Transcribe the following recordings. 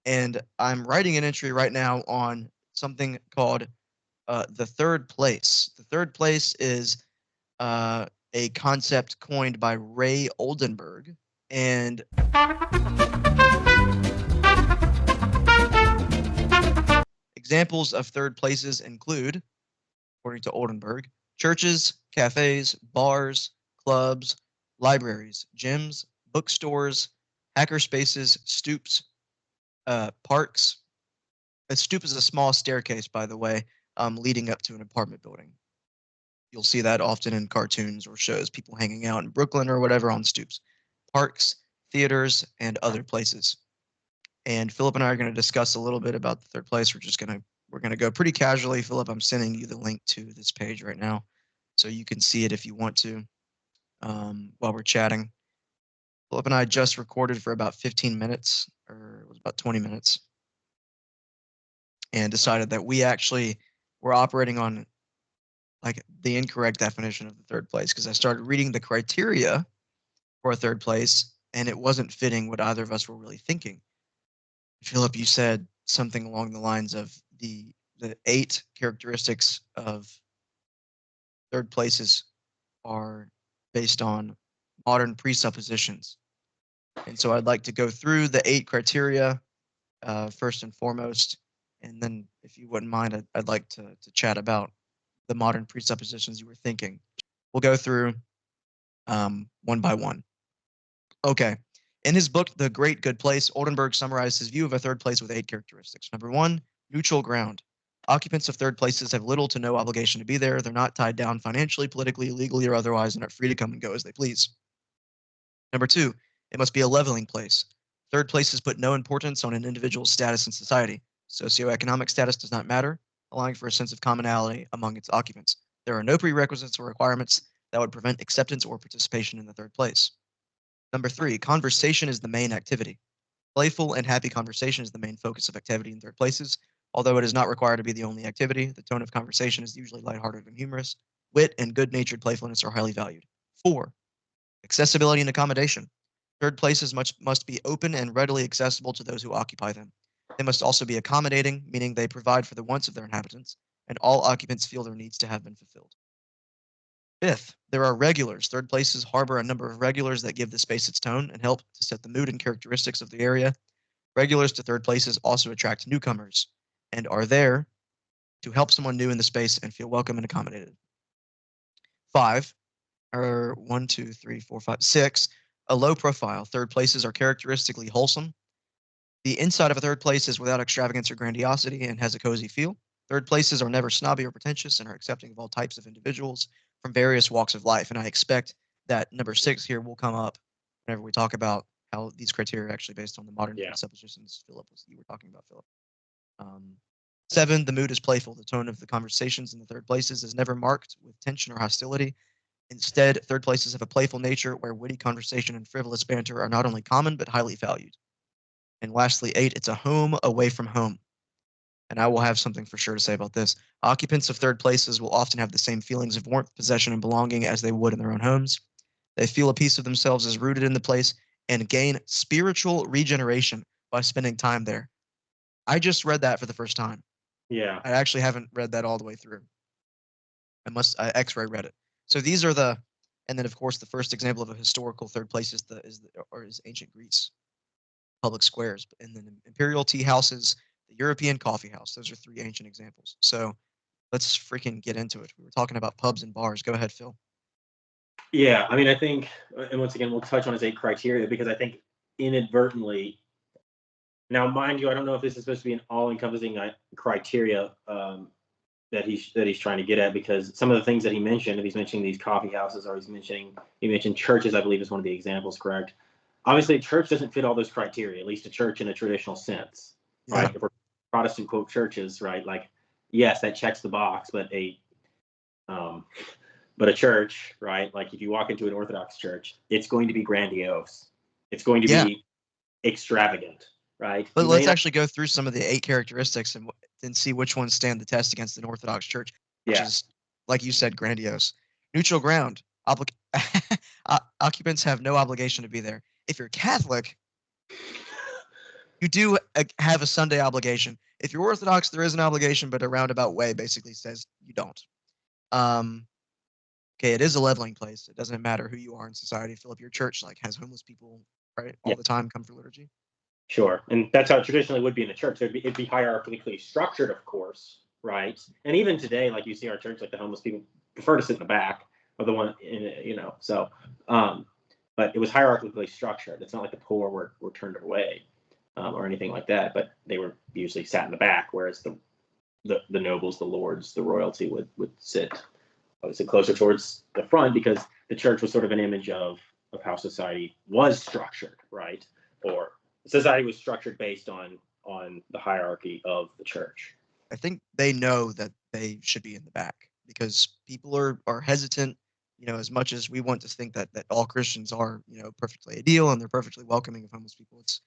and I'm writing an entry right now on something called the third place. The third place is a concept coined by Ray Oldenberg, and examples of third places include, according to Oldenburg, churches, cafes, bars, clubs, libraries, gyms, bookstores, hacker spaces, stoops, parks. A stoop is a small staircase, by the way, leading up to an apartment building. You'll see that often in cartoons or shows, people hanging out in Brooklyn or whatever on stoops. Parks, theaters, and other places. And Philip and I are going to discuss a little bit about the third place. We're gonna go pretty casually. Philip, I'm sending you the link to this page right now, so you can see it if you want to while we're chatting. Philip and I just recorded for about 15 minutes, or it was about 20 minutes, and decided that we actually were operating on like the incorrect definition of the third place, because I started reading the criteria for a third place, and it wasn't fitting what either of us were really thinking. Philip, you said something along the lines of the 8 characteristics of third places are based on modern presuppositions. And so I'd like to go through the 8 criteria first and foremost, and then if you wouldn't mind, I'd like to chat about the modern presuppositions you were thinking. We'll go through one by one. Okay. In his book, The Great Good Place, Oldenburg summarized his view of a third place with 8 characteristics. Number 1, neutral ground. Occupants of third places have little to no obligation to be there. They're not tied down financially, politically, legally, or otherwise, and are free to come and go as they please. Number 2, it must be a leveling place. Third places put no importance on an individual's status in society. Socioeconomic status does not matter, allowing for a sense of commonality among its occupants. There are no prerequisites or requirements that would prevent acceptance or participation in the third place. Number 3, conversation is the main activity. Playful and happy conversation is the main focus of activity in third places. Although it is not required to be the only activity, the tone of conversation is usually lighthearted and humorous. Wit and good-natured playfulness are highly valued. 4, accessibility and accommodation. Third places must be open and readily accessible to those who occupy them. They must also be accommodating, meaning they provide for the wants of their inhabitants, and all occupants feel their needs to have been fulfilled. 5th, there are regulars. Third places harbor a number of regulars that give the space its tone and help to set the mood and characteristics of the area. Regulars to third places also attract newcomers and are there to help someone new in the space and feel welcome and accommodated. 5, or 1, 2, 3, 4, 5, 6, a low profile. Third places are characteristically wholesome. The inside of a third place is without extravagance or grandiosity and has a cozy feel. Third places are never snobby or pretentious and are accepting of all types of individuals from various walks of life. And I expect that number 6 here will come up whenever we talk about how these criteria are actually based on the modern presuppositions you were talking about, Philip. 7, the mood is playful. The tone of the conversations in the third places is never marked with tension or hostility. Instead, third places have a playful nature where witty conversation and frivolous banter are not only common but highly valued. And lastly, 8, it's a home away from home. And I will have something for sure to say about this. Occupants of third places will often have the same feelings of warmth, possession, and belonging as they would in their own homes. They feel a piece of themselves is rooted in the place and gain spiritual regeneration by spending time there. I just read that for the first time. Yeah. I actually haven't read that all the way through. I X-ray read it. So these are and then of course the first example of a historical third place is ancient Greece, public squares, and then imperial tea houses, the European coffee house. Those are 3 ancient examples. So let's freaking get into it. We were talking about pubs and bars. Go ahead, Phil. Yeah, I mean, I think, and once again, we'll touch on his 8 criteria because I think inadvertently, now mind you, I don't know if this is supposed to be an all-encompassing criteria that he's trying to get at, because some of the things that he mentioned, if he's mentioning these coffee houses or he mentioned churches, I believe is one of the examples, correct? Obviously, a church doesn't fit all those criteria, at least a church in a traditional sense, right? If we're Protestant quote churches, right? Like, yes, that checks the box, but a church, right? Like if you walk into an Orthodox church, it's going to be grandiose. It's going to be extravagant, right? But let's actually go through some of the 8 characteristics and see which ones stand the test against an Orthodox church, which is, like you said, grandiose. Neutral ground. Occupants have no obligation to be there. If you're Catholic, You do have a Sunday obligation. If you're Orthodox, there is an obligation, but a roundabout way basically says you don't. Um, okay, it is a leveling place. It doesn't matter who you are in society. Philip, your church like has homeless people right Yeah, all the time come for liturgy. sure. And that's how it traditionally would be in a church. It'd be hierarchically structured, of course, right? And even today, like you see our church, like the homeless people prefer to sit in the back of the one in, so, but it was hierarchically structured. It's not like the poor were turned away or anything like that, but they were usually sat in the back, whereas the nobles, the lords, the royalty would sit, I would say, closer towards the front, because the church was sort of an image of how society was structured, right? Or society was structured based on the hierarchy of the church. I think they know that they should be in the back because people are hesitant. As much as we want to think that all Christians are, perfectly ideal and they're perfectly welcoming of homeless people, it's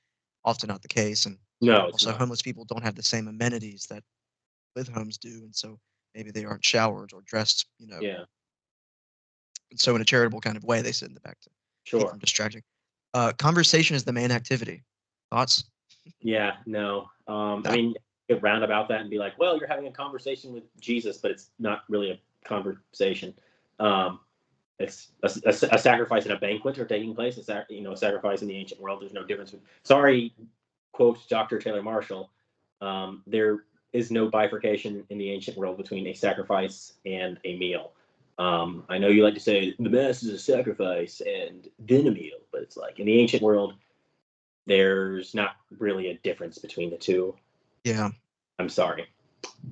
often not the case. And No, it's also, not. homeless people don't have the same amenities that with homes do, and so maybe they aren't showered or dressed, Yeah, And so in a charitable kind of way, they sit in the back to keep sure. from distracting. Conversation is the main activity. Thoughts? Yeah, no. I No. mean, get round about that and be like, well, you're having a conversation with Jesus, but it's not really a conversation. Um, it's a sacrifice at a banquet or taking place. It's a sacrifice in the ancient world. There's no difference. Sorry, quote Dr. Taylor Marshall. There is no bifurcation in the ancient world between a sacrifice and a meal. I know you like to say the mass is a sacrifice and then a meal, but it's like in the ancient world, there's not really a difference between the two. Yeah. I'm sorry.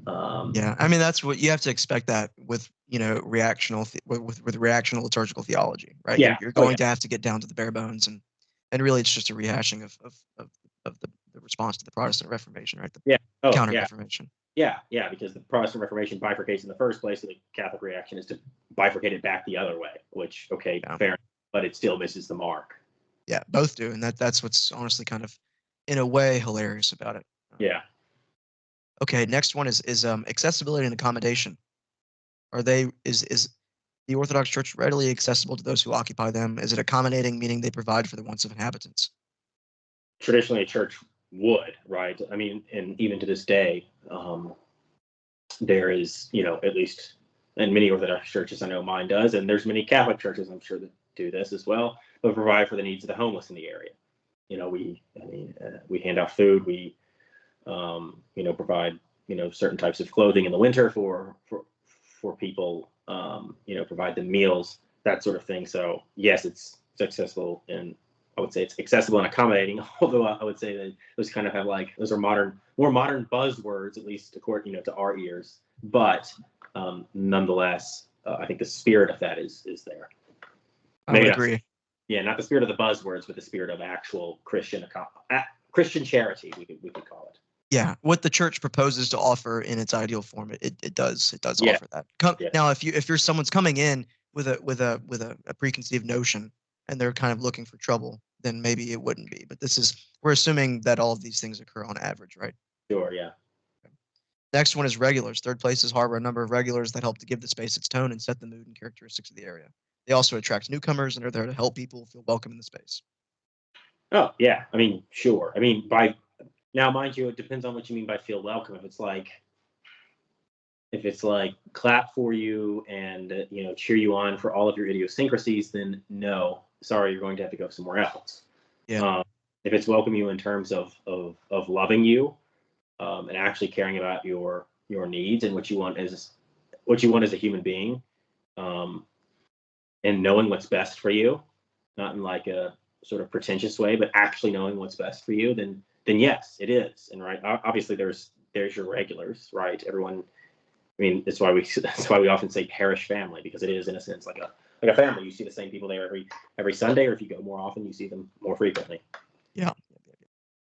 Yeah. I mean, that's what you have to expect that with, with reactional liturgical theology, right? You're, Yeah. you're Oh going yeah. to have to get down to the bare bones and really it's just a rehashing of the response to the Protestant Reformation, right? The Yeah. Oh Counter yeah. Reformation. Yeah. Yeah. Because the Protestant Reformation bifurcates in the first place, and the Catholic reaction is to bifurcate it back the other way. Which, okay, Yeah. fair enough, but it still misses the mark. Yeah. Both do. And that's what's honestly kind of, in a way, hilarious about it. Yeah. Okay. Next one is accessibility and accommodation. Is the Orthodox Church readily accessible to those who occupy them? Is it accommodating, meaning they provide for the wants of inhabitants? Traditionally, a church would, right? I mean, and even to this day, there is, at least in many Orthodox churches, I know mine does, and there's many Catholic churches, I'm sure, that do this as well, but provide for the needs of the homeless in the area. We hand out food, we, provide, certain types of clothing in the winter for people, provide them meals, that sort of thing. So yes, it's accessible, and I would say it's accessible and accommodating. Although I would say that those kind of have those are more modern buzzwords, at least according to our ears. But nonetheless, I think the spirit of that is there. I would Maybe not, agree. yeah, not the spirit of the buzzwords, but the spirit of actual Christian charity. We could call it. Yeah, what the church proposes to offer in its ideal form, it does Yeah, offer that. yeah, Now, if you're someone's coming in with a preconceived notion and they're kind of looking for trouble, then maybe it wouldn't be. But we're assuming that all of these things occur on average, right? sure, yeah. Next one is regulars. Third places harbor a number of regulars that help to give the space its tone and set the mood and characteristics of the area. They also attract newcomers and are there to help people feel welcome in the space. Oh, yeah. I mean, sure. I mean, by now, mind you, it depends on what you mean by feel welcome. If it's like clap for you and cheer you on for all of your idiosyncrasies, then no, sorry, you're going to have to go somewhere else. Yeah. If it's welcome you in terms of loving you, and actually caring about your needs and what you want as a human being, um, and knowing what's best for you, not in like a sort of pretentious way, but actually knowing what's best for you, then yes, it is. And right, obviously there's your regulars, right? Everyone. I mean, that's why we often say parish family, because it is in a sense like a family. You see the same people there every Sunday, or if you go more often, you see them more frequently. Yeah.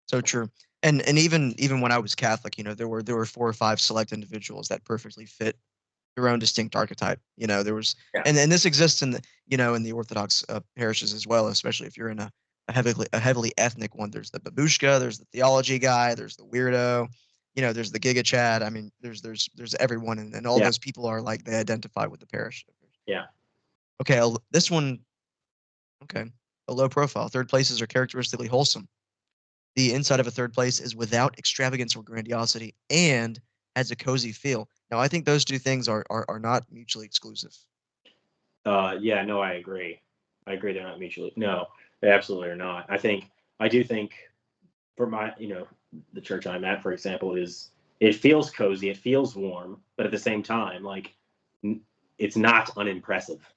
So true. And even when I was Catholic, there were 4 or 5 select individuals that perfectly fit their own distinct archetype. There was, Yeah. and this exists in the Orthodox parishes as well, especially if you're in a heavily ethnic one. There's the babushka, there's the theology guy, there's the weirdo, there's the giga chad. I mean, there's everyone, and all Yeah. those people are like they identify with the parish. Yeah. Okay, this one, okay, a low profile. Third places are characteristically wholesome. the inside of a third place is without extravagance or grandiosity and has a cozy feel. Now, I think those two things are not mutually exclusive. Yeah, no, I agree. I agree. They're not mutually. No, they absolutely are not. I do think for my, the church I'm at, for example, it feels cozy, it feels warm, but at the same time, like it's not unimpressive,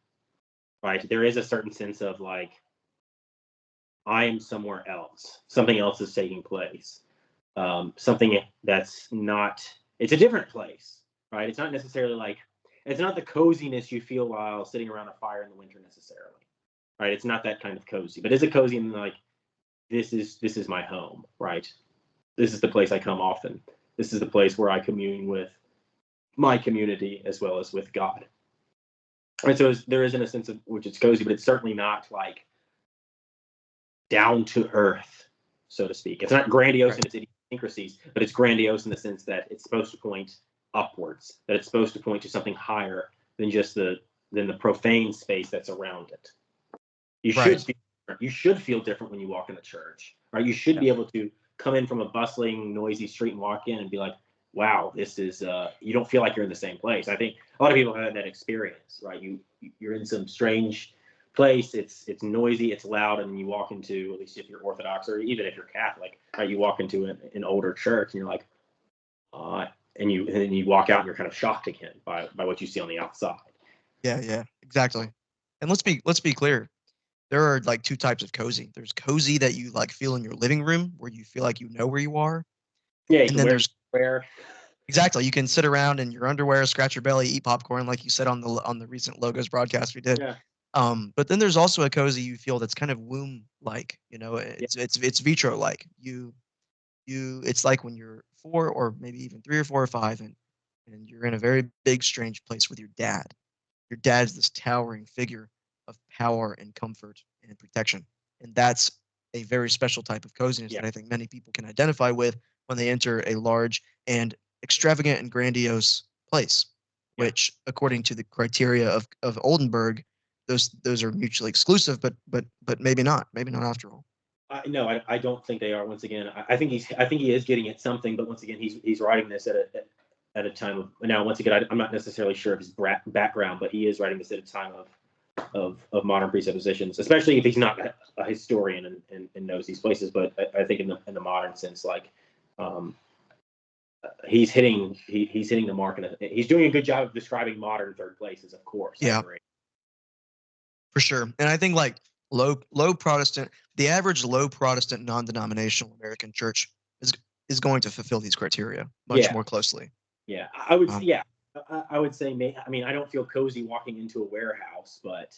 right? There is a certain sense of like, I am somewhere else. Something else is taking place. Something that's not, it's a different place, right? It's not necessarily like, it's not the coziness you feel while sitting around a fire in the winter necessarily, right? It's not that kind of cozy, but is it cozy in like, this is my home, right? This is the place I come often. This is the place where I commune with my community as well as with God. And so there isn't a sense of which it's cozy, but it's certainly not like down to earth, so to speak. It's not grandiose in its idiosyncrasies, but it's grandiose in the sense that it's supposed to point upwards, that it's supposed to point to something higher than just the profane space that's around it. You should feel different when you walk in the church, right? You should be able to come in from a bustling, noisy street and walk in and be like, wow, this is you don't feel like you're in the same place. I think a lot of people have had that experience, right? You're in some strange place, it's noisy, it's loud, and you walk into, at least if you're Orthodox or even if you're Catholic, right, you walk into an older church and you're like, and you walk out and you're kind of shocked again by what you see on the outside. Yeah, exactly. And let's be clear. There are like two types of cozy. There's cozy that you like feel in your living room where you feel like you know where you are. Yeah, and then there's where exactly, you can sit around in your underwear, scratch your belly, eat popcorn, like you said on the recent Logos broadcast we did. Yeah. But then there's also a cozy you feel that's kind of womb like, it's vitro like. It's like when you're 4 or maybe even 3 or 4 or 5 and you're in a very big strange place with your dad. Your dad's this towering figure of power and comfort and protection. And that's a very special type of coziness that I think many people can identify with when they enter a large and extravagant and grandiose place, which, according to the criteria of Oldenberg, those are mutually exclusive, but maybe not after all. No, I don't think they are. Once again, I think he is getting at something, but once again, he's writing this at a time of, now once again, I'm not necessarily sure of his background, but he is writing this at a time of modern presuppositions, especially if he's not a historian and knows these places. But I think in the modern sense, like he's hitting the mark, and he's doing a good job of describing modern third places. Of course, yeah, I agree. For sure. And I think like low Protestant, the average low Protestant non-denominational American church is going to fulfill these criteria much more closely. Yeah, I would. I would say. I mean, I don't feel cozy walking into a warehouse, but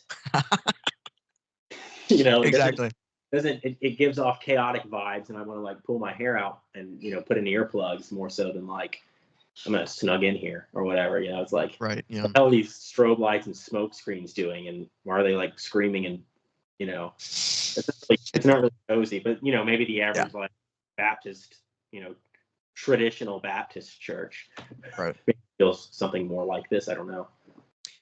exactly. It gives off chaotic vibes, and I want to like pull my hair out and put in earplugs more so than like I'm gonna snug in here or whatever. It's like, right. What the hell are these strobe lights and smoke screens doing, and why are they like screaming? And it's not really cozy, but maybe the average like Baptist, traditional Baptist church, right, feels something more like this. I don't know.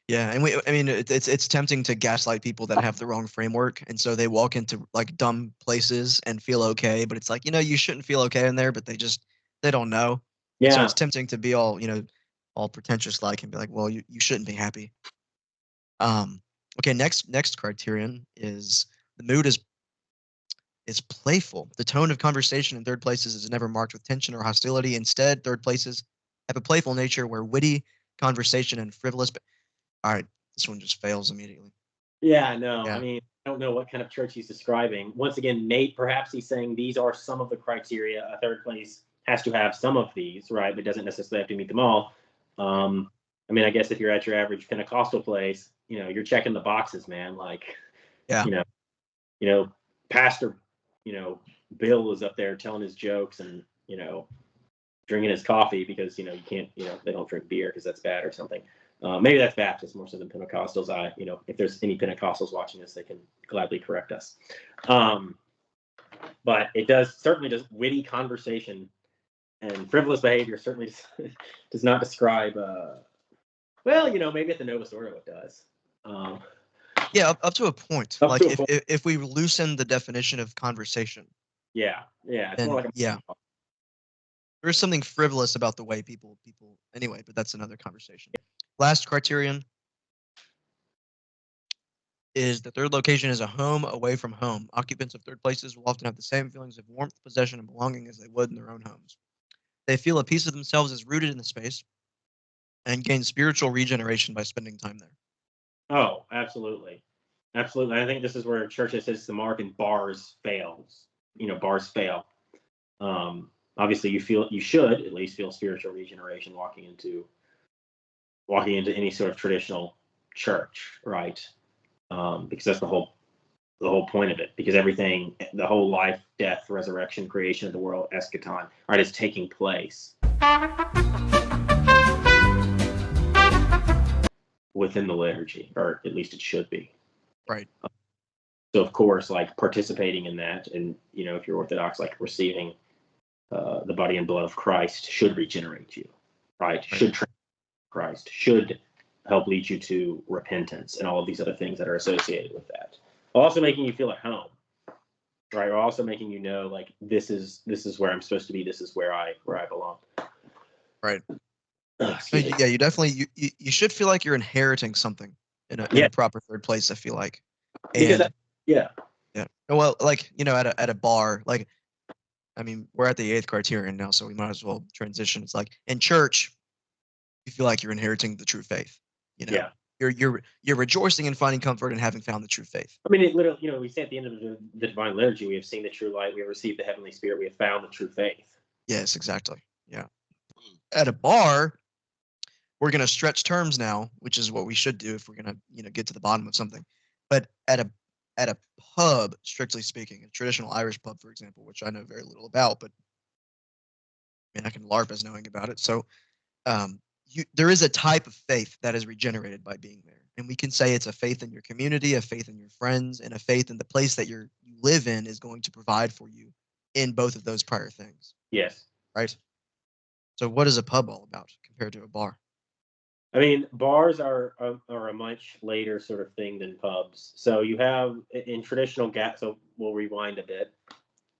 Yeah, and I mean, it's tempting to gaslight people that have the wrong framework, and so they walk into like dumb places and feel okay, but it's like you shouldn't feel okay in there, but they don't know. Yeah. And so it's tempting to be all all pretentious like and be like, well, you shouldn't be happy. Okay, next criterion is the mood is playful. The tone of conversation in third places is never marked with tension or hostility. Instead, third places have a playful nature where witty conversation and frivolous. All right, this one just fails immediately. Yeah, no. I mean, I don't know what kind of church he's describing. Once again, perhaps he's saying these are some of the criteria. A third place has to have some of these, right? But doesn't necessarily have to meet them all. I mean, I guess if you're at your average Pentecostal place, you're checking the boxes, man. Like, Pastor, Bill is up there telling his jokes and, drinking his coffee because, you can't, they don't drink beer because that's bad or something. Maybe that's Baptist more so than Pentecostals. If there's any Pentecostals watching this, they can gladly correct us. But it certainly does witty conversation and frivolous behavior certainly does not describe, maybe at the Novus Ordo it does. Yeah, up to a point. Like if we loosen the definition of conversation, Yeah, yeah. It's more then like a yeah, there's something frivolous about the way people anyway, but that's another conversation. Last criterion is the third location is a home away from home. Occupants of third places will often have the same feelings of warmth, possession, and belonging as they would in their own homes. They feel a piece of themselves is rooted in the space and gain spiritual regeneration by spending time there. Oh, absolutely. Absolutely. I think this is where churches hits the mark and bars fails. Bars fail. Obviously you should at least feel spiritual regeneration walking into any sort of traditional church, right? Because that's the whole point of it. Because everything, the whole life, death, resurrection, creation of the world, eschaton, right, is taking place within the liturgy, or at least it should be. Right. So of course, like participating in that, and if you're Orthodox, like receiving the body and blood of Christ should regenerate you, right? Should train Christ, should help lead you to repentance, and all of these other things that are associated with that. Also making you feel at home, right? Or also making like this is where I'm supposed to be. This is where I belong. Right. Excuse me. Yeah, you definitely you should feel like you're inheriting something in a proper third place. I feel like, and yeah. Well, like at a bar, like I mean, we're at the 8th criterion now, so we might as well transition. It's like in church, you feel like you're inheriting the true faith. Yeah. You're rejoicing in finding comfort and having found the true faith. I mean, it literally, we say at the end of the divine liturgy, we have seen the true light, we have received the heavenly spirit, we have found the true faith. Yes, exactly. Yeah. At a bar, we're going to stretch terms now, which is what we should do if we're going to get to the bottom of something. But at a pub, strictly speaking, a traditional Irish pub, for example, which I know very little about, but I mean, I can LARP as knowing about it. So there is a type of faith that is regenerated by being there. And we can say it's a faith in your community, a faith in your friends, and a faith in the place that you live in is going to provide for you in both of those prior things. Yes. Right? So what is a pub all about compared to a bar? I mean, bars are a much later sort of thing than pubs. So you have in traditional so we'll rewind a bit,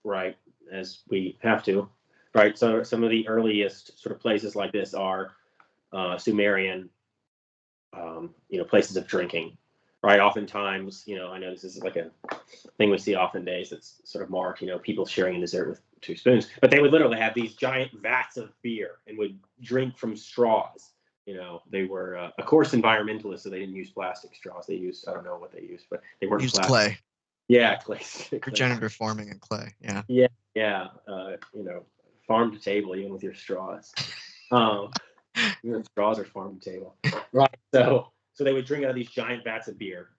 right, as we have to, right? So some of the earliest sort of places like this are Sumerian, places of drinking, right? Oftentimes, I know this is like a thing we see often days. It's sort of marked, people sharing a dessert with 2 spoons, but they would literally have these giant vats of beer and would drink from straws. They were, of course, environmentalists, so they didn't use plastic straws. They used, I don't know what they used, but they weren't used plastic. Clay. Yeah, clay. Regenerative farming and clay. Yeah. Yeah. Farm to table, even with your straws. Even straws are farm to table, right? So they would drink out of these giant vats of beer,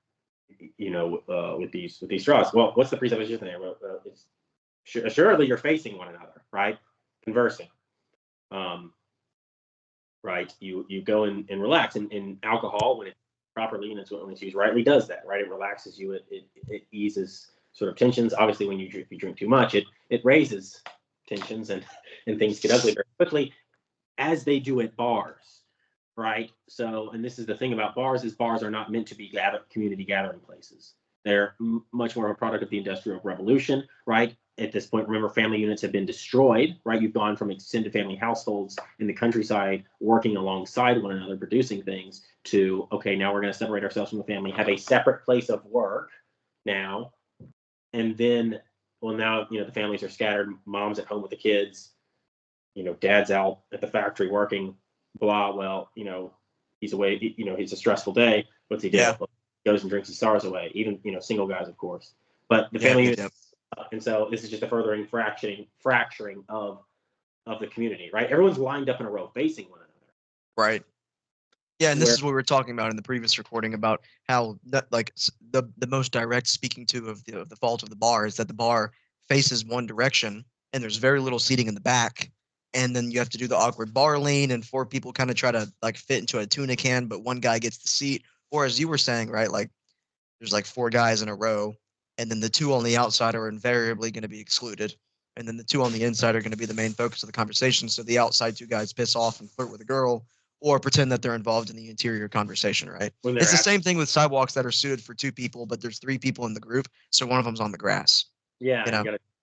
with these straws. Well, what's the presupposition there? Well, it's assuredly you're facing one another, right? Conversing. Right? You go and relax. And alcohol, when it's properly and when it's used rightly, does that, right? It relaxes you. It eases sort of tensions. Obviously, when if you drink too much, it raises tensions and things get ugly very quickly, as they do at bars, right? So, and this is the thing about bars, is bars are not meant to be community gathering places. They're much more of a product of the Industrial Revolution, right? At this point, remember, family units have been destroyed, right? You've gone from extended family households in the countryside working alongside one another, producing things, to, okay, now we're going to separate ourselves from the family, have a separate place of work now. And then, well, now, the families are scattered, mom's at home with the kids, dad's out at the factory working, blah. Well, he's away, it's a stressful day. What's he do? Yeah. Well, he goes and drinks his stars away, even, single guys, of course. But the family unit, and so this is just a furthering fracturing of the community, right? Everyone's lined up in a row facing one another. Right. Yeah, and this is what we were talking about in the previous recording about how like the most direct speaking to of the fault of the bar is that the bar faces one direction and there's very little seating in the back, and then you have to do the awkward bar lane and 4 people kind of try to like fit into a tuna can, but one guy gets the seat. Or as you were saying, right, like there's like 4 guys in a row, and then the 2 on the outside are invariably going to be excluded, and then the 2 on the inside are going to be the main focus of the conversation. So the outside 2 guys piss off and flirt with a girl, or pretend that they're involved in the interior conversation, right? It's the same thing with sidewalks that are suited for 2 people, but there's 3 people in the group, so one of them's on the grass. Yeah,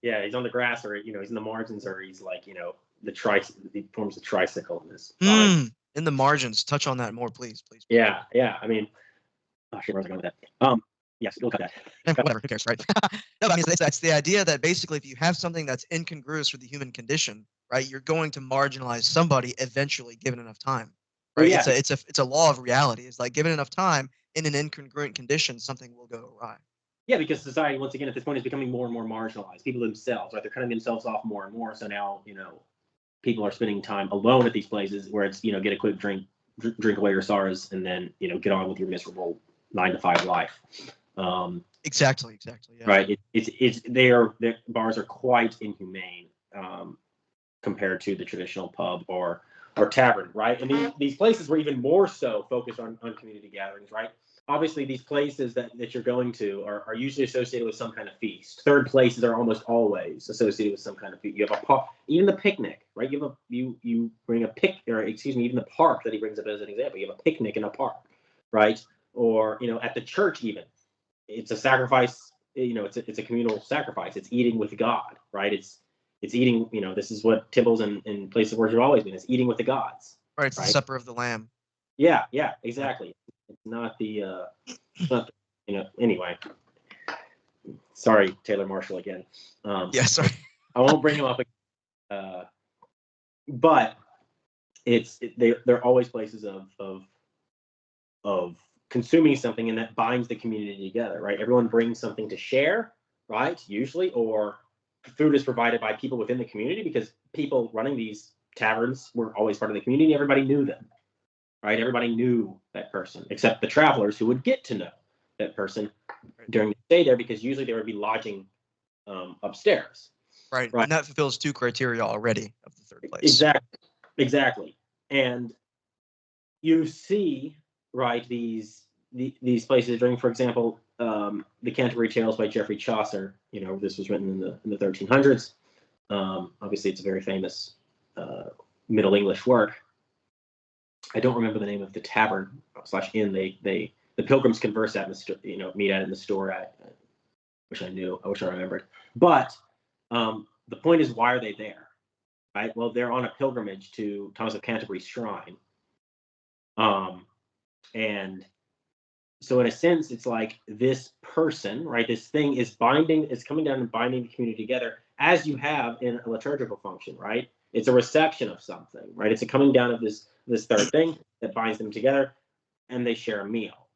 Yeah, he's on the grass, or he's in the margins, or he's like he forms a tricycle in this. In the margins, touch on that more, please. Yeah. I mean, oh shit, where was I going with that? Yes, we'll cut that. Whatever, who cares, right? No, but I mean, it's the idea that basically, if you have something that's incongruous with the human condition, right, you're going to marginalize somebody eventually, given enough time, right? Well, yeah. It's a law of reality. It's like, given enough time in an incongruent condition, something will go awry. Yeah, because society, once again, at this point, is becoming more and more marginalized. People themselves, right? They're cutting themselves off more and more. So now, people are spending time alone at these places where it's, get a quick drink away your sorrows, and then, get on with your miserable 9-to-5 life. Exactly. Yeah. Right. Their bars are quite inhumane compared to the traditional pub or tavern, right? And these places were even more so focused on community gatherings, right? Obviously, these places that you're going to are usually associated with some kind of feast. Third places are almost always associated with some kind of feast. You have even the picnic, right? You bring even the park that he brings up as an example. You have a picnic in a park, right? Or at the church even. It's a sacrifice. It's a communal sacrifice. It's eating with God, right? It's eating. This is what temples and places of worship have always been. It's eating with the gods. Right. It's the supper of the Lamb. Yeah. Exactly. It's not anyway. Sorry, Taylor Marshall again. Yeah, sorry. I won't bring him up again. But they're always places of consuming something, and that binds the community together, right? Everyone brings something to share, right? Usually, or food is provided by people within the community, because people running these taverns were always part of the community. Everybody knew them. Right, everybody knew that person, except the travelers who would get to know that person during the stay there, because usually they would be lodging upstairs. Right, and that fulfills 2 criteria already of the third place. Exactly. And you see, right, these places during, for example, the Canterbury Tales by Geoffrey Chaucer. This was written in the 1300s. Obviously, it's a very famous Middle English work. I don't remember the name of the tavern / inn the pilgrims converse at, meet at in the store at. Wish I knew. I wish I remembered. But the point is, why are they there? Right. Well, they're on a pilgrimage to Thomas of Canterbury's shrine. And so in a sense, it's like this person, right? This thing is coming down and binding the community together, as you have in a liturgical function, right? It's a reception of something, right? It's a coming down of this third thing that binds them together, and they share a meal,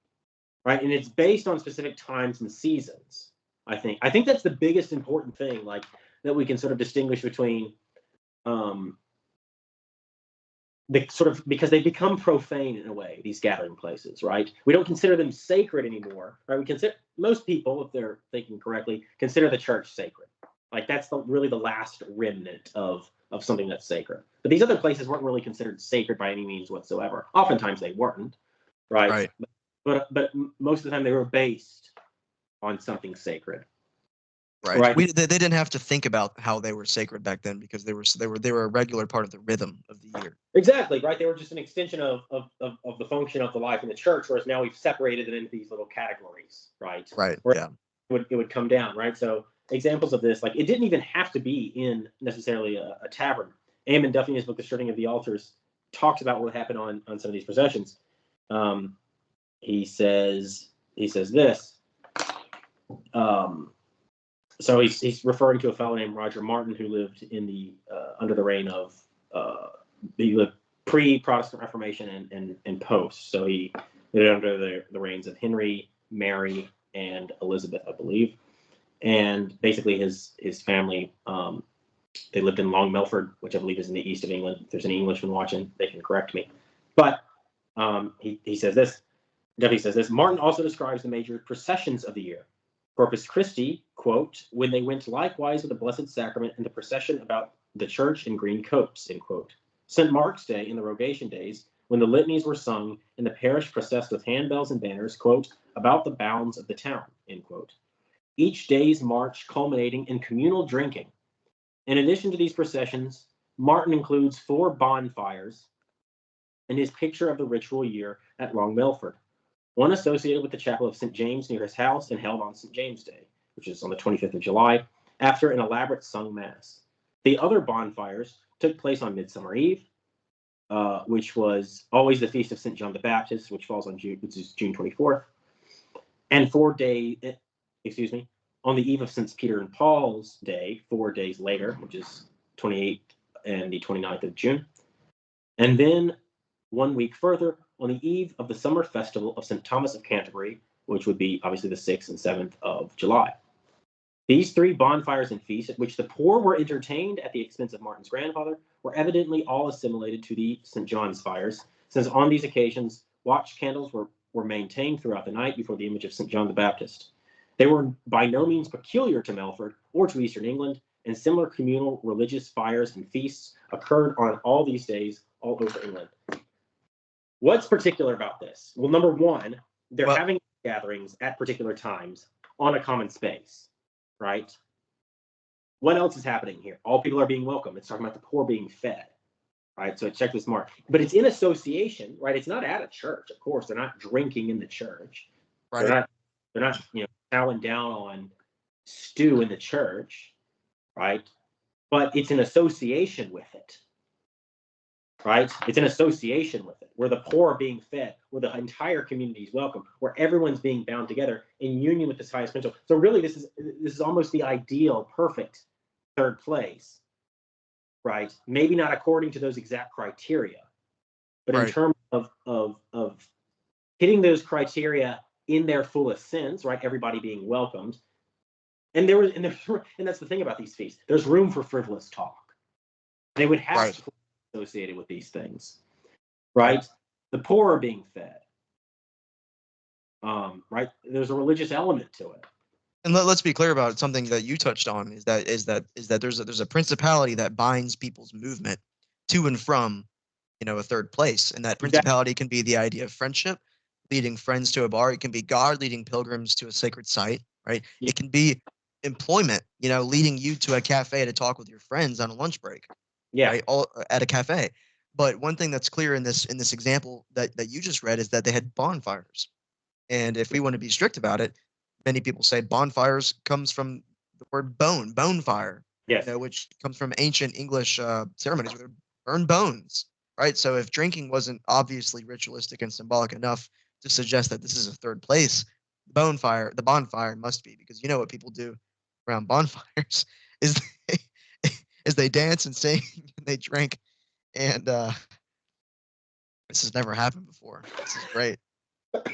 right? And it's based on specific times and seasons. I think that's the biggest important thing, like, that we can sort of distinguish between because they become profane in a way, these gathering places, right? We don't consider them sacred anymore, right? Most people, if they're thinking correctly, consider the church sacred. Like, that's really the last remnant of something that's sacred. But these other places weren't really considered sacred by any means whatsoever. Oftentimes they weren't, right? But most of the time they were based on something sacred. Right. They didn't have to think about how they were sacred back then, because they were a regular part of the rhythm of the year. Exactly, right. They were just an extension of the function of the life in the church, whereas now we've separated it into these little categories, right? Right. Where yeah. It would come down, right? So examples of this, like, it didn't even have to be in necessarily a tavern. Eamon Duffy, in his book The Shirting of the Altars, talks about what happened on some of these processions. He says this. So he's referring to a fellow named Roger Martin, who lived in the under the reign of he lived pre-Protestant Reformation and post. So he lived under the reigns of Henry, Mary, and Elizabeth, I believe. And basically his family, they lived in Long Melford, which I believe is in the east of England. If there's any Englishmen watching, they can correct me. But he says this. Duffy says this. Martin also describes the major processions of the year. Corpus Christi, quote, when they went likewise with the Blessed Sacrament and the procession about the church in green copes, end quote. St. Mark's Day in the Rogation days, when the litanies were sung and the parish processed with handbells and banners, quote, about the bounds of the town, end quote. Each day's march culminating in communal drinking. In addition to these processions, Martin includes 4 bonfires in his picture of the ritual year at Long Melford. One associated with the chapel of St. James near his house and held on St. James Day, which is on the 25th of July, after an elaborate sung mass. The other bonfires took place on Midsummer Eve, which was always the feast of St. John the Baptist, which falls on which is June 24th, and on the eve of St. Peter and Paul's Day, 4 days later, which is 28th and the 29th of June. And then 1 week further, on the eve of the summer festival of St. Thomas of Canterbury, which would be obviously the 6th and 7th of July. These 3 bonfires and feasts, at which the poor were entertained at the expense of Martin's grandfather, were evidently all assimilated to the St. John's fires, since on these occasions, watch candles were maintained throughout the night before the image of St. John the Baptist. They were by no means peculiar to Melford or to Eastern England, and similar communal religious fires and feasts occurred on all these days all over England. What's particular about this? Well, number one, they're having gatherings at particular times on a common space, right? What else is happening here? All people are being welcome. It's talking about the poor being fed, right? So check this mark. But it's in association, right? It's not at a church, of course. They're not drinking in the church. Right. They're not chowing down on stew in the church, right? But it's an association with it, right? It's an association with it, where the poor are being fed, where the entire community is welcome, where everyone's being bound together in union with this highest principle. So really, this is almost the ideal, perfect third place, right? Maybe not according to those exact criteria, but in terms of hitting those criteria in their fullest sense, right? Everybody being welcomed. And that's the thing about these feasts. There's room for frivolous talk. They would have to be associated with these things, right? The poor are being fed, right? There's a religious element to it. And let's be clear about something that you touched on is that there's a principality that binds people's movement to and from, a third place, and that principality can be the idea of friendship, leading friends to a bar. It can be God leading pilgrims to a sacred site, right? Yeah. It can be employment, leading you to a cafe to talk with your friends on a lunch break, right? All at a cafe. But one thing that's clear in this example that you just read is that they had bonfires, and if we want to be strict about it, many people say bonfires comes from the word bone fire, which comes from ancient English ceremonies where they burn bones, right? So if drinking wasn't obviously ritualistic and symbolic enough to suggest that this is a third place, the bonfire must be, because what people do around bonfires is they dance and sing and they drink, and this has never happened before. This is great.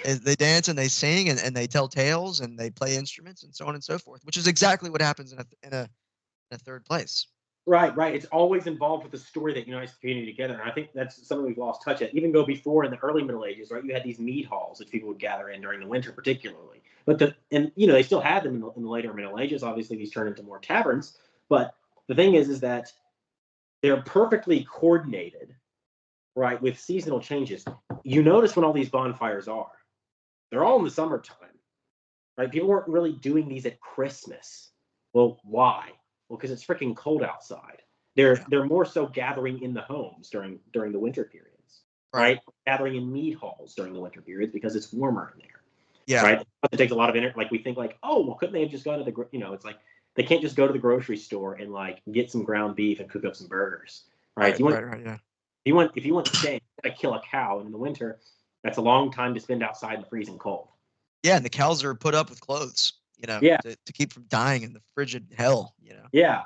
They dance and they sing and they tell tales and they play instruments and so on and so forth, which is exactly what happens in a third place. Right. It's always involved with the story that unites the community together. And I think that's something we've lost touch at. Even go before in the early Middle Ages, right? You had these mead halls that people would gather in during the winter, particularly. But they still had them in the later Middle Ages. Obviously, these turned into more taverns. But the thing is that they're perfectly coordinated, right, with seasonal changes. You notice when all these bonfires are, they're all in the summertime, right? People weren't really doing these at Christmas. Well, why? Well, because it's freaking cold outside. They're more so gathering in the homes during the winter periods, right? Gathering in mead halls during the winter periods because it's warmer in there. Yeah. Right. It takes a lot of energy. Like we think couldn't they have just gone to the, it's like they can't just go to the grocery store and get some ground beef and cook up some burgers. Right. If you want to stay, you gotta kill a cow. And in the winter, that's a long time to spend outside in the freezing cold. Yeah. And the cows are put up with clothes, to keep from dying in the frigid hell, Yeah.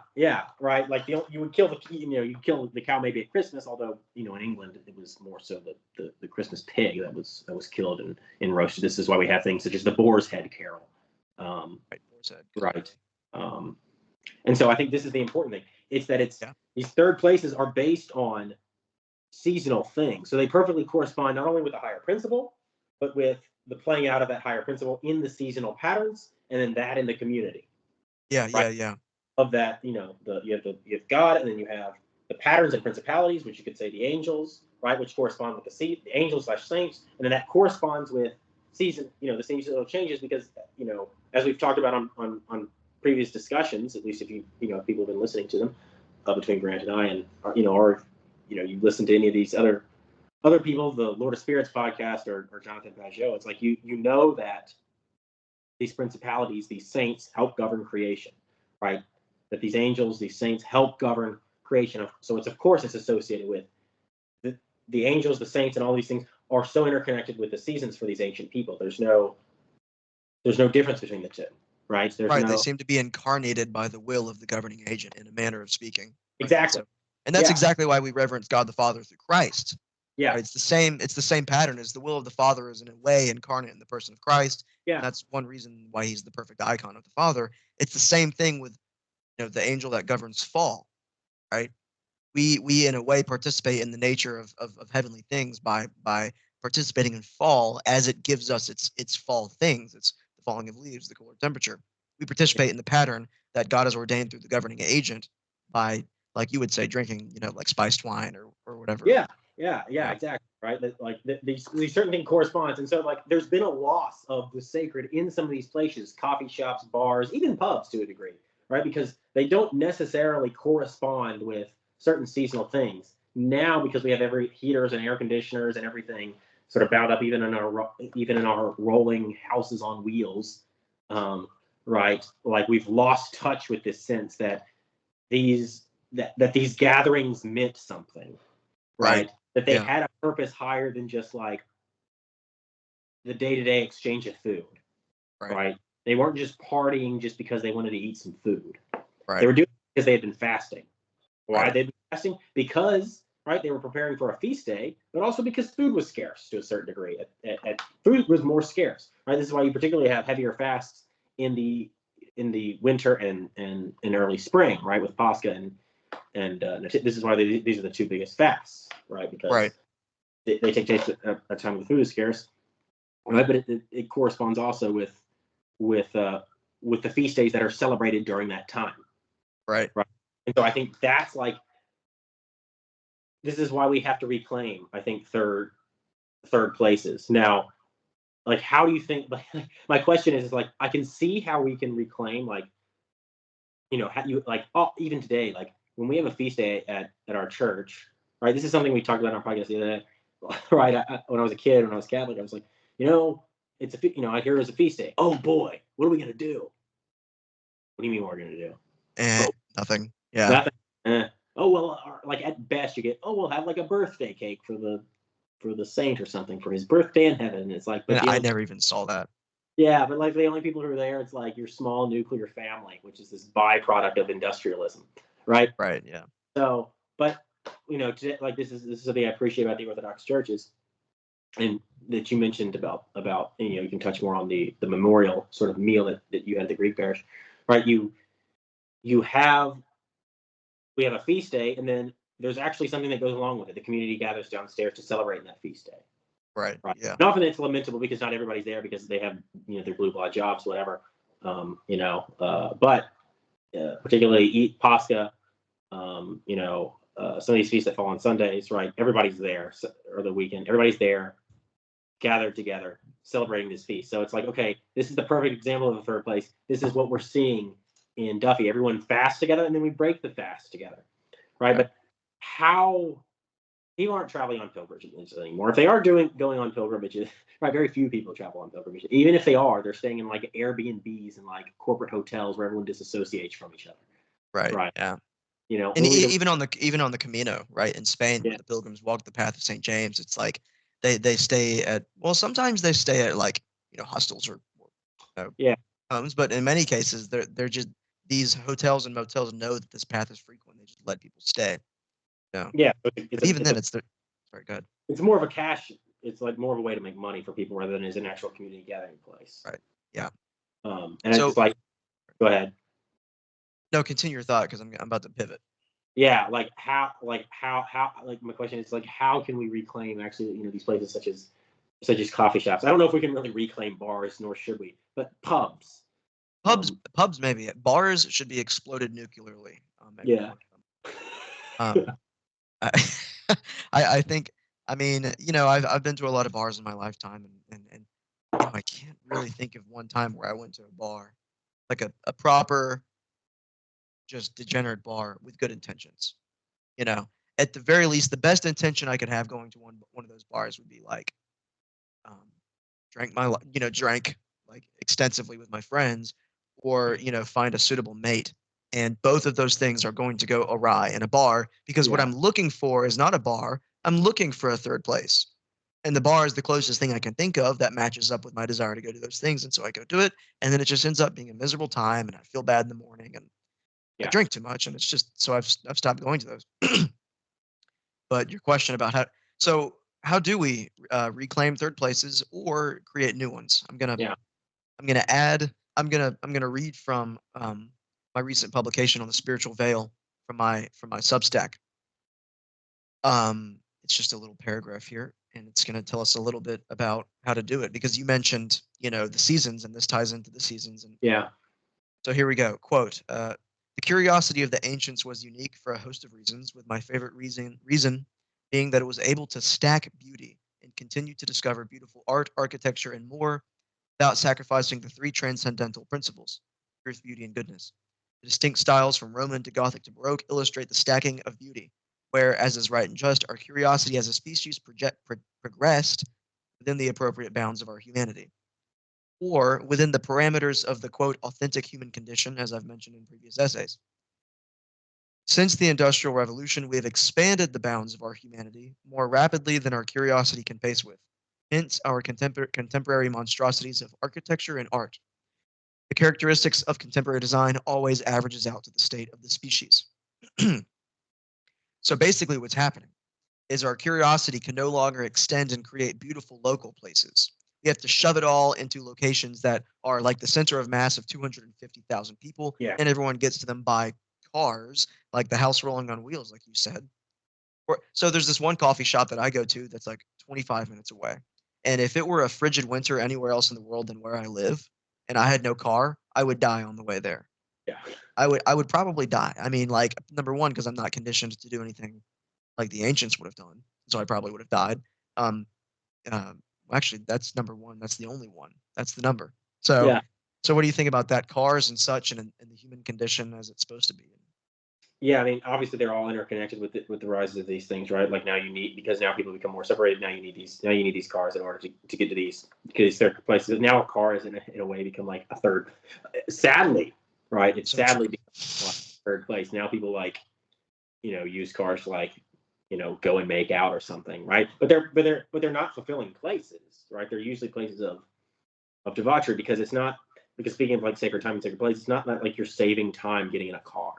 Right. Like you would kill you kill the cow maybe at Christmas, although, in England, it was more so the Christmas pig that was killed and roasted. This is why we have things such as the boar's head carol. Boar's head. Right. And so I think this is the important thing. It's that these third places are based on seasonal things. So they perfectly correspond not only with the higher principle, but with the playing out of that higher principle in the seasonal patterns, and then that in the community. Yeah. Of that, you have God, and then you have the patterns and principalities, which you could say the angels, right, which correspond with the angels / saints, and then that corresponds with the seasonal changes, because as we've talked about on previous discussions, at least if people have been listening to them between Grant and I, and or you listen to any of these other people, the Lord of Spirits podcast or Jonathan Pajot, it's like you know that these principalities, these saints, help govern creation, right? that these angels, these saints help govern creation. So it's, of course, it's associated with the angels, the saints, and all these things are so interconnected with the seasons for these ancient people. There's no difference between the two, right? There's Right. no They seem to be incarnated by the will of the governing agent, in a manner of speaking. Right? exactly. So, and that's Yeah. exactly why we reverence God the Father through Christ. Yeah. Right? It's the same pattern as the will of the Father is in a way incarnate in the person of Christ. Yeah. And that's one reason why he's the perfect icon of the Father. It's the same thing with the angel that governs fall. Right? We in a way participate in the nature of heavenly things by participating in fall, as it gives us its fall things. It's the falling of leaves, the cooler temperature. We participate in the pattern that God has ordained through the governing agent by, like you would say, drinking, like spiced wine or whatever. Yeah. Exactly. Right. Like these certain thing corresponds, and so like there's been a loss of the sacred in some of these places, coffee shops, bars, even pubs to a degree, right? Because they don't necessarily correspond with certain seasonal things now, because we have every heaters and air conditioners and everything sort of bound up, even in our rolling houses on wheels, right? Like we've lost touch with this sense that these gatherings meant something, right? That they had a purpose higher than just like the day-to-day exchange of food, right? They weren't just partying just because they wanted to eat some food. They were doing it because they had been fasting. Why they'd been fasting? Because, right, they were preparing for a feast day, but also because food was scarce to a certain degree. Food was more scarce, right? This is why you particularly have heavier fasts in the winter and early spring, right, with Pascha and this is why these are the two biggest fasts, right? Because they take place at a time when the food is scarce, right? But it corresponds also with the feast days that are celebrated during that time, Right. And so I think that's like, this is why we have to reclaim, I think, third places. Now, like, how do you think? Like, my question is like, I can see how we can reclaim, like, even today, like when we have a feast day at our church, right? This is something we talked about on our podcast the other day, right? When I was a kid, when I was Catholic, I was like, it's I hear it's a feast day. Oh boy, what are we gonna do? What do you mean what we're gonna do? Nothing. Yeah. Nothing. Oh well, like at best you get, we'll have like a birthday cake for the saint or something for his birthday in heaven. It's like, but I never even saw that. Yeah, but like the only people who are there, it's like your small nuclear family, which is this byproduct of industrialism, right? Right. Yeah. So, but like this is something I appreciate about the Orthodox churches, and that you mentioned about you can touch more on the memorial sort of meal that you had at the Greek parish, right? We have a feast day, and then there's actually something that goes along with it. The community gathers downstairs to celebrate that feast day. Right. Yeah. And often it's lamentable because not everybody's there because they have their blue blood jobs, whatever. But particularly eat Pascha, some of these feasts that fall on Sundays, right? Everybody's there, or the weekend. Everybody's there, gathered together, celebrating this feast. So it's like, okay, this is the perfect example of a third place. This is what we're seeing in Duffy. Everyone fasts together, and then we break the fast together, right? But how people aren't traveling on pilgrimages anymore. If they are going on pilgrimages, right, very few people travel on pilgrimages. Even if they are, they're staying in like Airbnbs and like corporate hotels where everyone disassociates from each other. Right. Yeah. And even on the Camino, right, in Spain, where the pilgrims walk the path of St. James, it's like they stay at, well, sometimes they stay at like hostels or homes, but in many cases they're just, these hotels and motels know that this path is frequent. They just let people stay. Yeah. But even then, it's very good. It's more of a cash. It's like more of a way to make money for people rather than as an actual community gathering place. Right. Yeah. And so, it's like, go ahead. No, continue your thought because I'm about to pivot. Yeah, like how my question is like, how can we reclaim actually these places such as coffee shops? I don't know if we can really reclaim bars, nor should we, but pubs. Pubs maybe. Bars should be exploded nuclearly. I think, I mean, I've been to a lot of bars in my lifetime, and I can't really think of one time where I went to a bar, like a proper, just degenerate bar with good intentions. At the very least, the best intention I could have going to one of those bars would be like, drank like extensively with my friends, or find a suitable mate And both of those things are going to go awry in a bar, because what Yeah. I'm looking for is not a bar. I'm looking for a third place. And the bar is the closest thing I can think of that matches up with my desire to go do those things. And so I go do it. And then it just ends up being a miserable time. And I feel bad in the morning. And I Yeah. drink too much. And it's just, so I've stopped going to those. But your question about how do we reclaim third places or create new ones? Yeah. I'm gonna read from my recent publication on the spiritual veil from my Substack. It's just a little paragraph here, and it's gonna tell us a little bit about how to do it, because you mentioned, the seasons, and this ties into the seasons. And Yeah. so here we go. Quote: "The curiosity of the ancients was unique for a host of reasons, with my favorite reason being that it was able to stack beauty and continue to discover beautiful art, architecture, and more without sacrificing the three transcendental principles: truth, beauty, and goodness. The distinct styles from Roman to Gothic to Baroque illustrate the stacking of beauty, where, as is right and just, our curiosity as a species progressed within the appropriate bounds of our humanity, or within the parameters of the quote authentic human condition, as I've mentioned in previous essays. Since the Industrial Revolution, we have expanded the bounds of our humanity more rapidly than our curiosity can pace with, hence our contemporary monstrosities of architecture and art. The characteristics of contemporary design always averages out to the state of the species." So basically what's happening is our curiosity can no longer extend and create beautiful local places. We have to shove it all into locations that are like the center of mass of 250,000 people, Yeah. and everyone gets to them by cars, like the house rolling on wheels, like you said. So there's this one coffee shop that I go to that's like 25 minutes away. And if it were a frigid winter anywhere else in the world than where I live, and I had no car, I would die on the way there. Yeah. I would probably die. I mean, like, number one, because I'm not conditioned to do anything like the ancients would have done, so I probably would have died. Um, actually, that's number one. That's the only one. That's the number. So, Yeah. so what do you think about that? Cars and such, and the human condition as it's supposed to be. Yeah, I mean, obviously they're all interconnected with the rise of these things, right? Like now because now people become more separated. Now you need these cars in order to get to these third places. Now a car is in a way become like a third. Sadly, right? It's So sadly true. become like third place. Now people like use cars to like go and make out or something, right? But they're not fulfilling places, right? They're usually places of debauchery, because it's not, because speaking of like sacred time and sacred place, it's not like you're saving time getting in a car.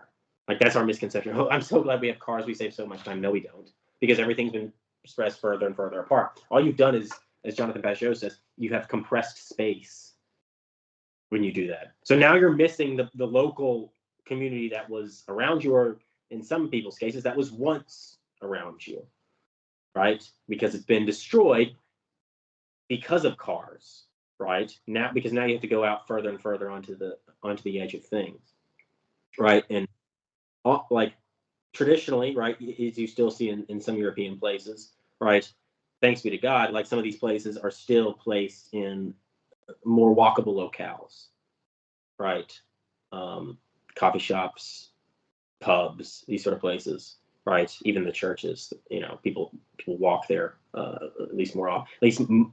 Like that's our misconception. Oh, I'm so glad we have cars. We save so much time. No, we don't, because everything's been spread further and further apart. All you've done is, as Jonathan Pageau says, you have compressed space when you do that. So now you're missing the local community that was around you, or in some people's cases, that was once around you, right? Because it's been destroyed because of cars, right? Now, because now you have to go out further and further onto the edge of things, right? And like traditionally, right, as you still see in some European places, right, thanks be to God, like some of these places are still placed in more walkable locales, right? Coffee shops, pubs, these sort of places, right? Even the churches, people walk there, at least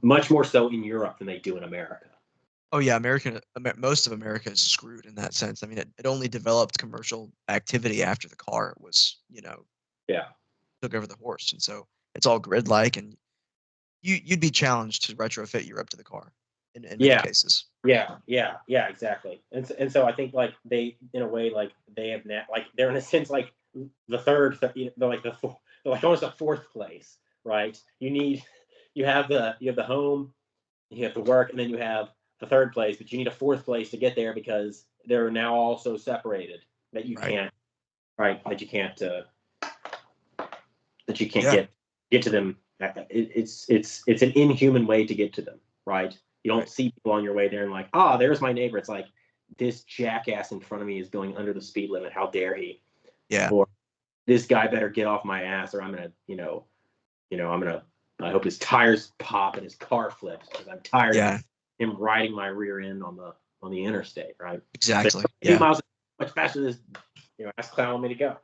much more so in Europe than they do in America. Oh yeah, most of America is screwed in that sense. I mean, it only developed commercial activity after the car was, Yeah. took over the horse, and so it's all grid-like, and you'd be challenged to retrofit Europe to the car in many Yeah. cases. Yeah, exactly. And so I think like they, in a way, like they have like they're in a sense like the third, they're like they're like almost a fourth place, right? You have the home, you have the work, and then you have the third place, but you need a fourth place to get there, because they're now all so separated that you Right. can't, right? That you can't Yeah. get to them. It's an inhuman way to get to them, right? You don't Right. see people on your way there and like, there's my neighbor. It's like, this jackass in front of me is going under the speed limit. How dare he? Yeah. Or this guy better get off my ass, or I'm gonna, I hope his tires pop and his car flips, because I'm tired Yeah. of him riding my rear end on the interstate, right? Exactly. But 2 Yeah. miles much faster than this, ass clown want me to go.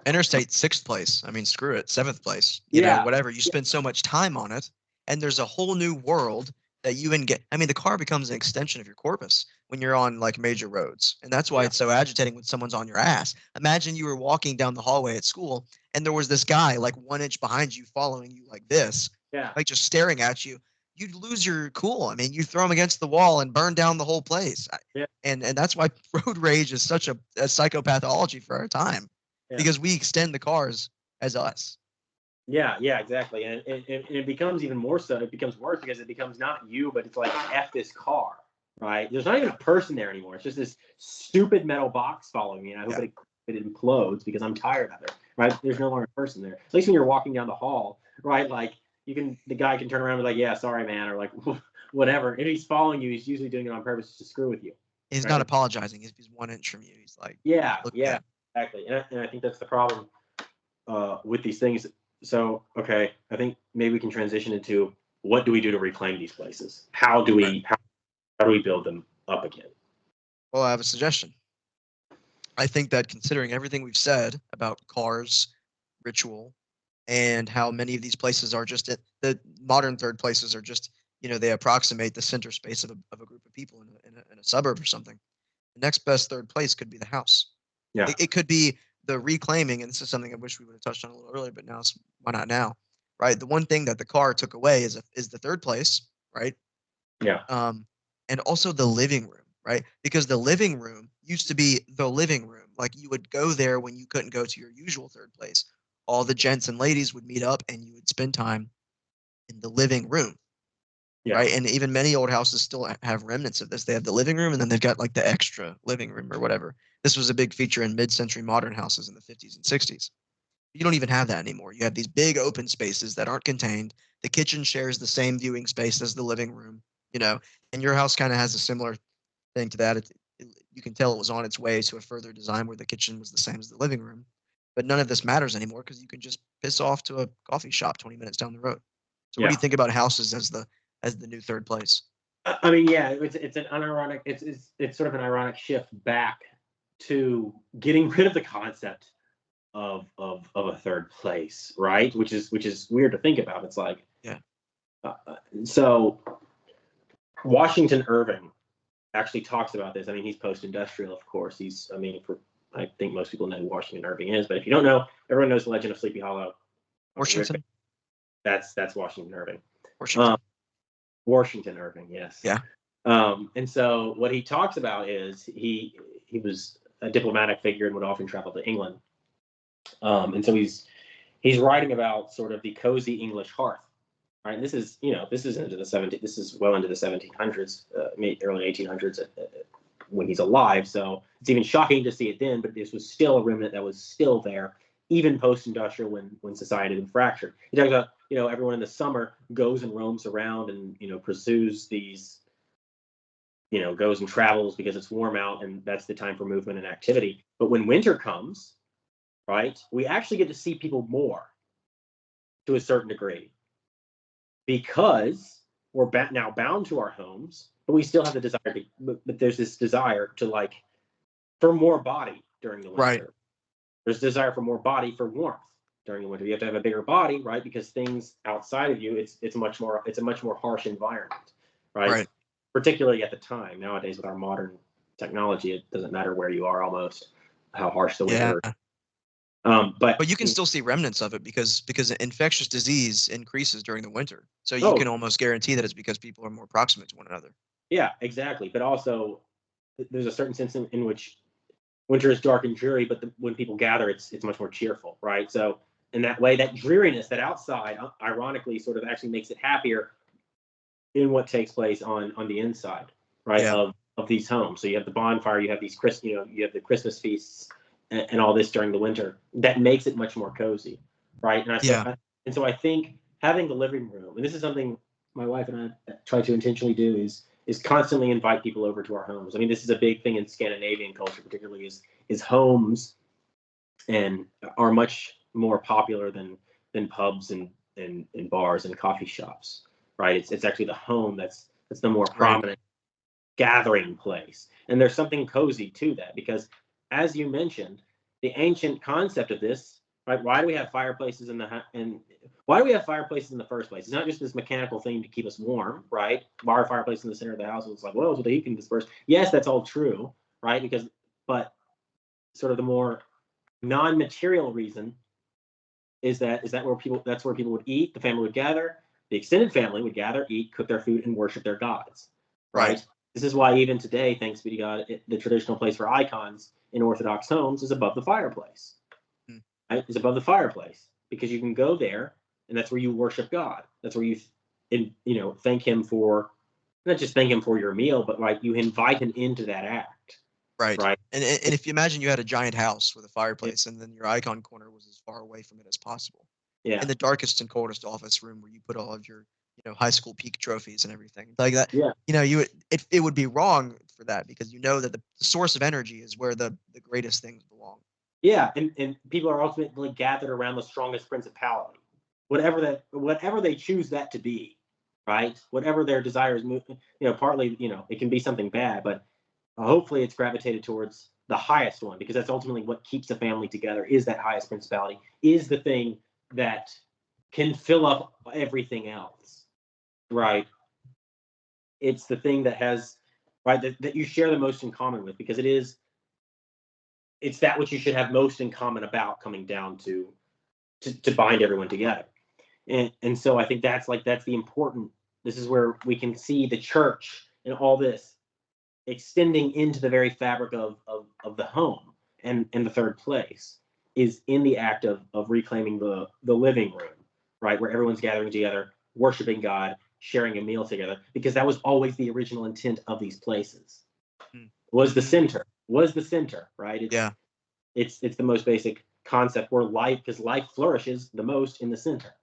Interstate, sixth place. I mean, screw it, seventh place. Yeah. Whatever. You spend so much time on it, and there's a whole new world that you get. I mean, the car becomes an extension of your corpus when you're on like major roads, and that's why Yeah. it's so agitating when someone's on your ass. Imagine you were walking down the hallway at school, and there was this guy like 1 inch behind you, following you like this, Yeah. like just staring at you. You'd lose your cool. I mean, you throw him against the wall and burn down the whole place. Yeah. And that's why road rage is such a psychopathology for our time, Yeah. because we extend the cars as us. Yeah, yeah, exactly. And it becomes even more so. It becomes worse because it becomes not you, but it's like F this car, right? There's not even a person there anymore. It's just this stupid metal box following me. And I hope it implodes because I'm tired of it, right? There's no longer a person there. At least when you're walking down the hall, right? Like the guy can turn around and be like, yeah, sorry, man, or like whatever. If he's following you, he's usually doing it on purpose to screw with you. He's Right? not apologizing. He's 1 inch from you. He's like, Yeah, look yeah, at exactly. And I think that's the problem with these things. So, okay, I think maybe we can transition into what do we do to reclaim these places? How do right. we how do we build them up again? Well, I have a suggestion. I think that considering everything we've said about cars, ritual, and how many of these places are just the modern third places are just, they approximate the center space of a group of people in a suburb or something. The next best third place could be the house. Yeah, It could be the reclaiming, and this is something I wish we would have touched on a little earlier, but why not now? Right? The one thing that the car took away is the third place, right? yeah, um, and also the living room, right? Because the living room used to be the living room. Like you would go there when you couldn't go to your usual third place. All the gents and ladies would meet up and you would spend time in the living room, yeah, right? And even many old houses still have remnants of this. They have the living room and then they've got like the extra living room or whatever. This was a big feature in mid-century modern houses in the 50s and 60s. You don't even have that anymore. You have these big open spaces that aren't contained. The kitchen shares the same viewing space as the living room, and your house kind of has a similar thing to that. You can tell it was on its way to a further design where the kitchen was the same as the living room. But none of this matters anymore because you can just piss off to a coffee shop 20 minutes down the road. So what do you yeah. think about houses as the new third place? I mean, yeah, it's an unironic. It's sort of an ironic shift back to getting rid of the concept of a third place, right? Which is weird to think about. It's like Yeah. So Washington Irving actually talks about this. I mean, he's post-industrial, of course. I think most people know who Washington Irving is, but if you don't know, everyone knows the Legend of Sleepy Hollow. Washington? That's Washington Irving. Washington. Washington Irving, yes. Yeah. And so what he talks about is he was a diplomatic figure and would often travel to England. And so he's writing about sort of the cozy English hearth. Right, and this is this is well into the 1700s, early 1800s when he's alive. So it's even shocking to see it then, but this was still a remnant that was still there, even post-industrial when society had been fractured. He talks about everyone in the summer goes and roams around and pursues these goes and travels because it's warm out and that's the time for movement and activity. But when winter comes, right, we actually get to see people more to a certain degree because we're now bound to our homes, but we still have the desire to, but there's this desire to for more body during the winter. Right. There's desire for more body for warmth during the winter. You have to have a bigger body, right? Because things outside of you, it's a much more harsh environment, right? Right. Particularly at the time. Nowadays, with our modern technology, it doesn't matter where you are almost how harsh the winter. Yeah. But you can still see remnants of it because infectious disease increases during the winter. So you Oh, can almost guarantee that it's because people are more proximate to one another. yeah, exactly. But also, there's a certain sense in which winter is dark and dreary, but when people gather, it's much more cheerful, right? So in that way, that dreariness, that outside, ironically, sort of actually makes it happier in what takes place on the inside, right? Yeah. Of these homes. So you have the bonfire, you have these you have the Christmas feasts, and all this during the winter. That makes it much more cozy, right? And so I think having the living room, and this is something my wife and I try to intentionally do, is constantly invite people over to our homes. I mean, this is a big thing in Scandinavian culture, particularly is homes, and are much more popular than pubs and bars and coffee shops, right? It's actually the home that's the more prominent gathering place, and there's something cozy to that because, as you mentioned, the ancient concept of this, right? Why do we have fireplaces and why do we have fireplaces in the first place? It's not just this mechanical thing to keep us warm, right? Bar fireplace in the center of the house. It's like, well, so the heat can disperse. Yes, that's all true, right? But sort of the more non-material reason is that that's where people would eat, the family would gather, the extended family would gather, eat, cook their food, and worship their gods, right? This is why even today, thanks be to God, the traditional place for icons in Orthodox homes is above the fireplace. Mm. Right? It's above the fireplace because you can go there, and that's where you worship God. That's where thank Him for, not just thank Him for your meal, but like you invite Him into that act. Right. Right. And if you imagine you had a giant house with a fireplace, and then your icon corner was as far away from it as possible. Yeah. In the darkest and coldest office room where you put all of your, high school peak trophies and everything like that. Yeah. It would be wrong for that, because that the source of energy is where the greatest things belong. Yeah, and people are ultimately gathered around the strongest principality, whatever they choose that to be, right? Whatever their desires move, partly, it can be something bad, but hopefully it's gravitated towards the highest one, because that's ultimately what keeps the family together. Is that highest principality? Is the thing that can fill up everything else, right? It's the thing that has, right, that you share the most in common with, because it's that which you should have most in common about, coming down to bind everyone together. And so I think that's the important, this is where we can see the church and all this extending into the very fabric of the home, and the third place is in the act of reclaiming the living room, right, where everyone's gathering together, worshiping God, sharing a meal together, because that was always the original intent of these places. Was the center, right? Yeah. It's the most basic concept, where because life flourishes the most in the center.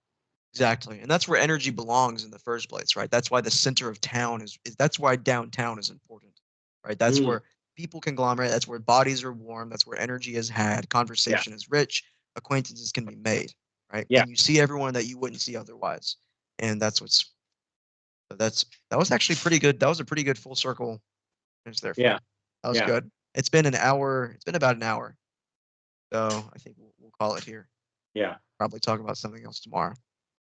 Exactly. And that's where energy belongs in the first place, right? That's why the center of town is that's why downtown is important, right? That's where people conglomerate. That's where bodies are warm. That's where energy is had. Conversation is rich. Acquaintances can be made, right? Yeah. And you see everyone that you wouldn't see otherwise. And that was actually pretty good. That was a pretty good full circle finish there. Yeah. That was good. It's been an hour. It's been about an hour. So I think we'll call it here. Yeah. Probably talk about something else tomorrow.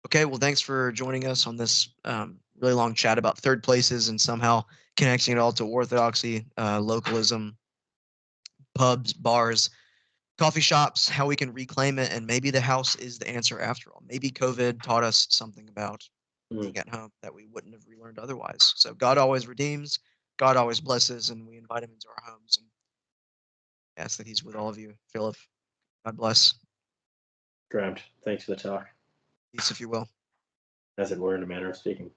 Okay, well, thanks for joining us on this really long chat about third places and somehow connecting it all to orthodoxy, localism, pubs, bars, coffee shops, how we can reclaim it, and maybe the house is the answer after all. Maybe COVID taught us something about being at home that we wouldn't have relearned otherwise. So God always redeems, God always blesses, and we invite Him into our homes and ask that He's with all of you. Philip, God bless. Grant, thanks for the talk. Peace, if you will. As it were, in a manner of speaking.